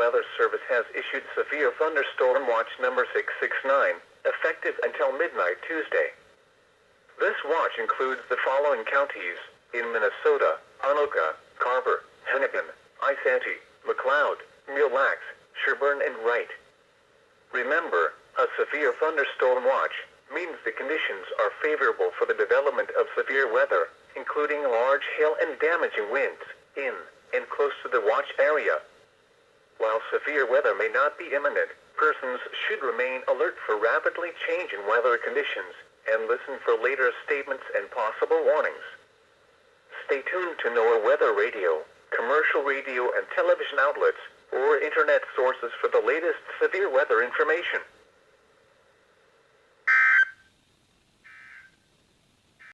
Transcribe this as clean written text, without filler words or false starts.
Weather Service has issued Severe Thunderstorm Watch number 669, effective until midnight Tuesday. This watch includes the following counties in Minnesota: Anoka, Carver, Hennepin, Isanti, McLeod, Mille Lacs, Sherburne, and Wright. Remember, a severe thunderstorm watch means the conditions are favorable for the development of severe weather, including large hail and damaging winds, in and close to the watch area. While severe weather may not be imminent, persons should remain alert for rapidly changing weather conditions and listen for later statements and possible warnings. Stay tuned to NOAA Weather Radio, commercial radio and television outlets, or internet sources for the latest severe weather information.